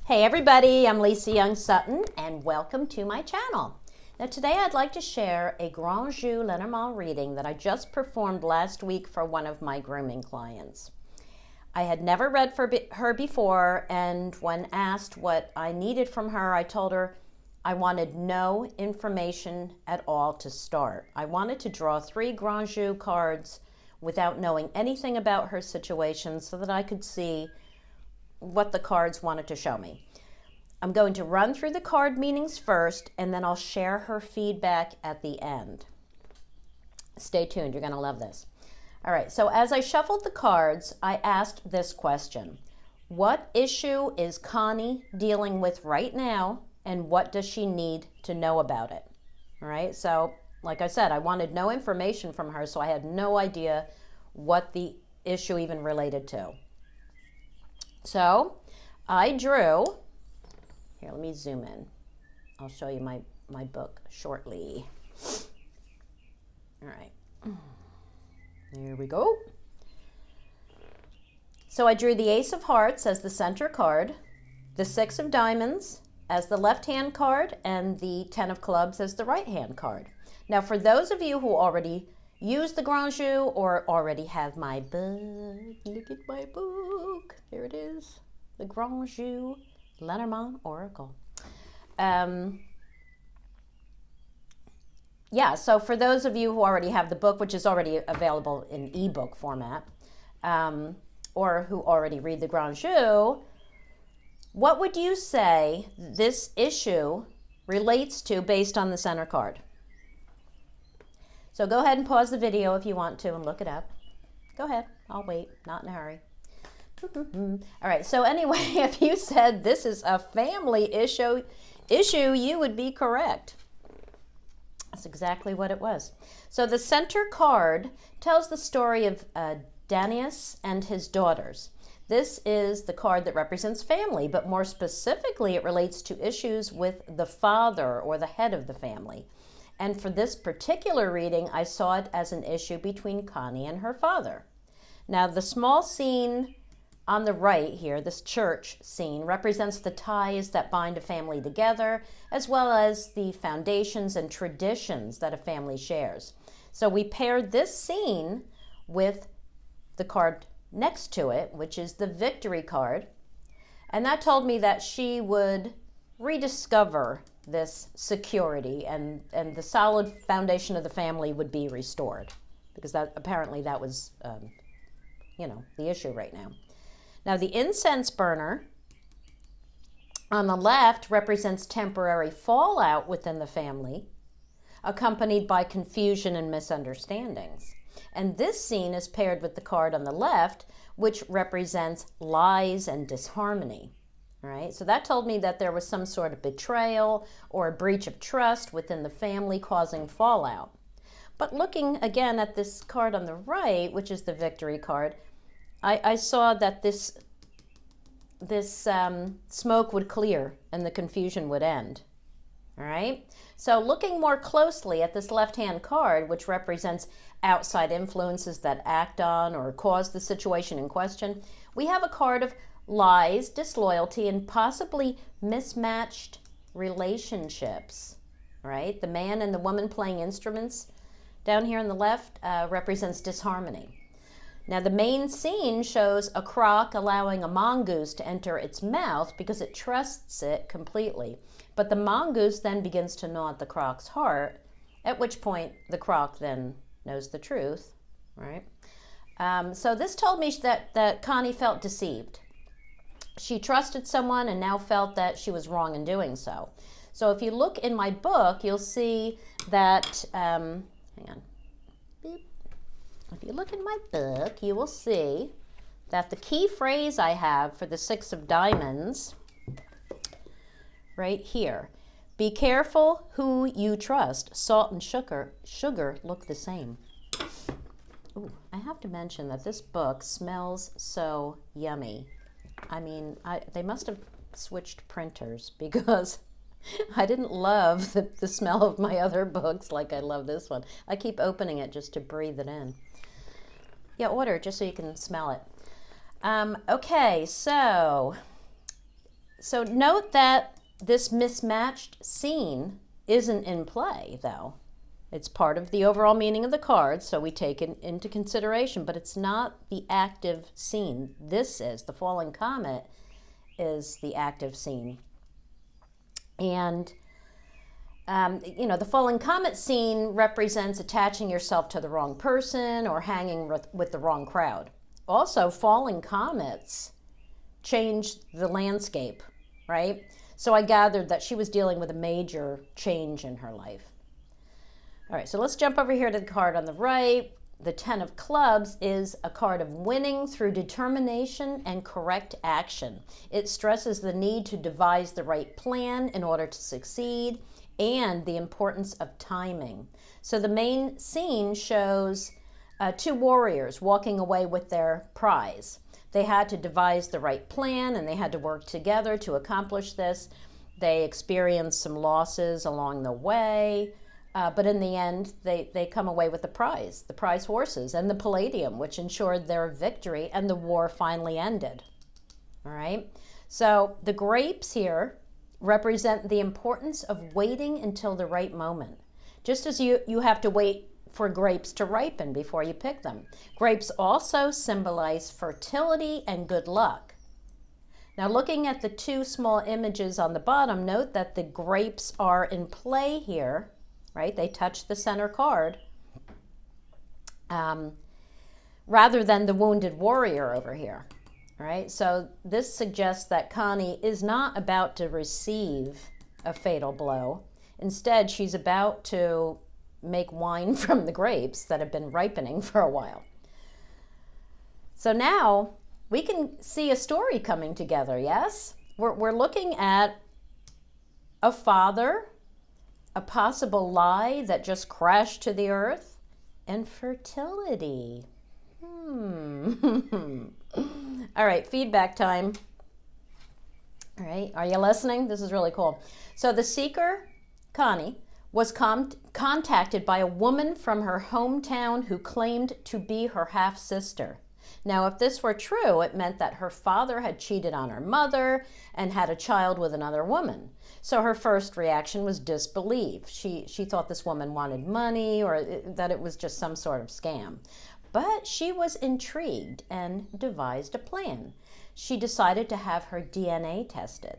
Hey everybody, I'm Lisa Young Sutton and welcome to my channel. Now today I'd like to share a Grand Jeu Lenormand reading that I just performed last week for one of my grooming clients. I had never read for her before, and when asked what I needed from her, I told her I wanted no information at all to start. I wanted to draw 3 Grand Jeu cards without knowing anything about her situation so that I could see what the cards wanted to show me. I'm going to run through the card meanings first, and then I'll share her feedback at the end. Stay tuned, you're going to love this. All right, so as I shuffled the cards, I asked this question. What issue is Connie dealing with right now, and what does she need to know about it? All right, so like I said, I wanted no information from her, so I had no idea what the issue even related to. So I drew, here, let me zoom in. I'll show you my book shortly. All right, here we go. So I drew the Ace of Hearts as the center card, the 6 of Diamonds as the left-hand card, and the 10 of Clubs as the right-hand card. Now for those of you who already use the Grand Jeu or already have my book, look at my book, there it is, the Grand Jeu Lenormand Oracle. Yeah, so for those of you who already have the book, which is already available in ebook format, or who already read the Grand Jeu, what would you say this issue relates to based on the center card? So go ahead and pause the video if you want to and look it up. Go ahead, I'll wait, not in a hurry. All right, so anyway, if you said this is a family issue, you would be correct. That's exactly what it was. So the center card tells the story of Danius and his daughters. This is the card that represents family, but more specifically, it relates to issues with the father or the head of the family. And for this particular reading, I saw it as an issue between Connie and her father. Now, the small scene on the right here, this church scene, represents the ties that bind a family together, as well as the foundations and traditions that a family shares. So we paired this scene with the card next to it, which is the victory card. And that told me that she would rediscover this security, and the solid foundation of the family would be restored, because that apparently that was the issue right now. Now the incense burner on the left represents temporary fallout within the family, accompanied by confusion and misunderstandings. And this scene is paired with the card on the left, which represents lies and disharmony. Right? So that told me that there was some sort of betrayal or a breach of trust within the family causing fallout. But looking again at this card on the right, which is the victory card, I saw that this smoke would clear and the confusion would end. All right? So looking more closely at this left-hand card, which represents outside influences that act on or cause the situation in question, we have a card of lies, disloyalty, and possibly mismatched relationships, right? The man and the woman playing instruments down here on the left represents disharmony. Now the main scene shows a croc allowing a mongoose to enter its mouth because it trusts it completely. But the mongoose then begins to gnaw at the croc's heart, at which point the croc then knows the truth, right? So this told me that Connie felt deceived. She trusted someone and now felt that she was wrong in doing so. So if you look in my book, you'll see that, hang on. Beep. If you look in my book, you will see that the key phrase I have for the 6 of Diamonds, right here, be careful who you trust. Salt and sugar look the same. Ooh, I have to mention that this book smells so yummy. I mean, they must have switched printers, because I didn't love the smell of my other books like I love this one. I keep opening it just to breathe it in. Yeah, order just so you can smell it. Okay, so So note that this mismatched scene isn't in play, though. It's part of the overall meaning of the card, so we take it into consideration, but it's not the active scene. This is, the falling comet is the active scene. And, the falling comet scene represents attaching yourself to the wrong person or hanging with the wrong crowd. Also, falling comets change the landscape, right? So I gathered that she was dealing with a major change in her life. All right, so let's jump over here to the card on the right. The 10 of Clubs is a card of winning through determination and correct action. It stresses the need to devise the right plan in order to succeed and the importance of timing. So the main scene shows two warriors walking away with their prize. They had to devise the right plan and they had to work together to accomplish this. They experienced some losses along the way. But in the end, they come away with the prize horses and the palladium, which ensured their victory, and the war finally ended. All right? So the grapes here represent the importance of waiting until the right moment. Just as you have to wait for grapes to ripen before you pick them. Grapes also symbolize fertility and good luck. Now, looking at the two small images on the bottom, note that the grapes are in play here. Right? They touch the center card rather than the wounded warrior over here. All right? So this suggests that Connie is not about to receive a fatal blow. Instead, she's about to make wine from the grapes that have been ripening for a while. So now we can see a story coming together, yes? We're looking at a father, a possible lie that just crashed to the earth, and fertility. All right, feedback time. All right, are you listening? This is really cool. So the seeker, Connie, was contacted by a woman from her hometown who claimed to be her half-sister. Now, if this were true, it meant that her father had cheated on her mother and had a child with another woman. So her first reaction was disbelief. She thought this woman wanted money or that it was just some sort of scam. But she was intrigued and devised a plan. She decided to have her DNA tested.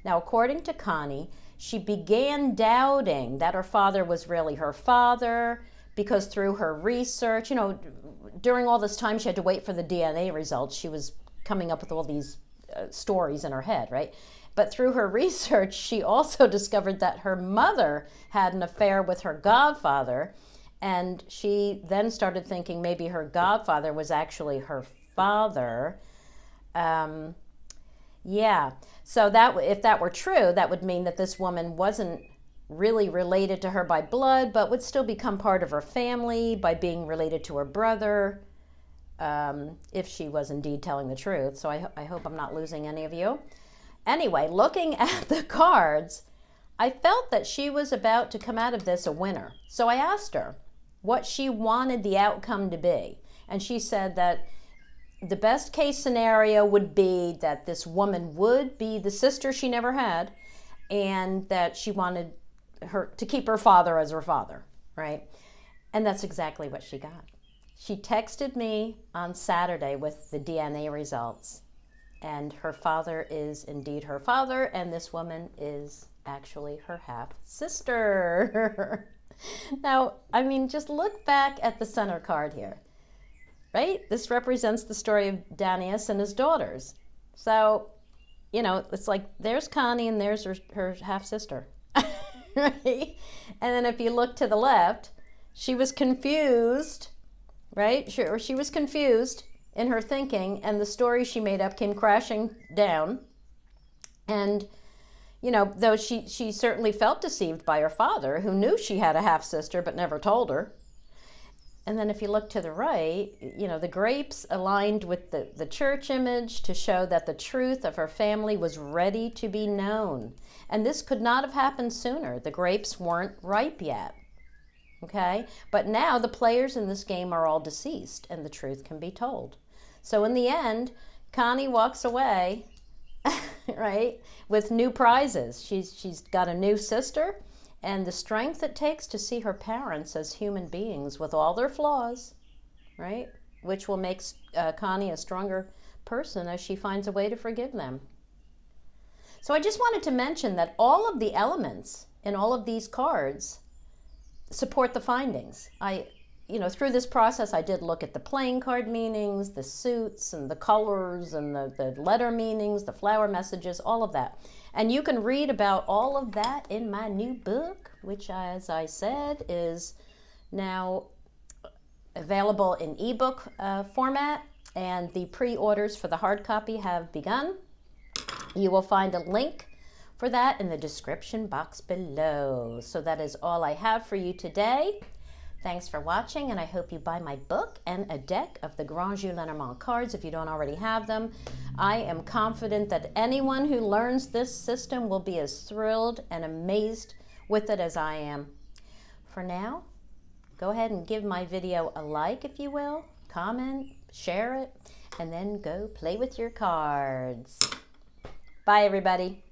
Now, according to Connie, she began doubting that her father was really her father because through her research, during all this time she had to wait for the DNA results. She was coming up with all these stories in her head, right? But through her research, she also discovered that her mother had an affair with her godfather, and she then started thinking maybe her godfather was actually her father. So if that were true, that would mean that this woman wasn't really related to her by blood, but would still become part of her family by being related to her brother, if she was indeed telling the truth. So I hope I'm not losing any of you. Anyway, looking at the cards, I felt that she was about to come out of this a winner. So I asked her what she wanted the outcome to be. And she said that the best case scenario would be that this woman would be the sister she never had, and that she wanted her to keep her father as her father, right? And that's exactly what she got. She texted me on Saturday with the DNA results. And her father is indeed her father, and this woman is actually her half-sister. Now, just look back at the center card here, right? This represents the story of Danius and his daughters. So, it's like there's Connie and there's her half-sister, right? And then if you look to the left, she was confused, right? She was confused in her thinking, and the story she made up came crashing down. And, though she certainly felt deceived by her father, who knew she had a half-sister but never told her. And then if you look to the right, the grapes aligned with the church image to show that the truth of her family was ready to be known. And this could not have happened sooner. The grapes weren't ripe yet. Okay? But now the players in this game are all deceased, and the truth can be told. So in the end, Connie walks away right? With new prizes. She's got a new sister, and the strength it takes to see her parents as human beings with all their flaws, right? Which will make Connie a stronger person as she finds a way to forgive them. So I just wanted to mention that all of the elements in all of these cards support the findings. Through this process, I did look at the playing card meanings, the suits and the colors and the letter meanings, the flower messages, all of that. And you can read about all of that in my new book, which, as I said, is now available in ebook format, and the pre-orders for the hard copy have begun. You will find a link for that in the description box below. So that is all I have for you today. Thanks for watching, and I hope you buy my book and a deck of the Grand Jeu Lenormand cards if you don't already have them. I am confident that anyone who learns this system will be as thrilled and amazed with it as I am. For now, go ahead and give my video a like if you will, comment, share it, and then go play with your cards. Bye, everybody.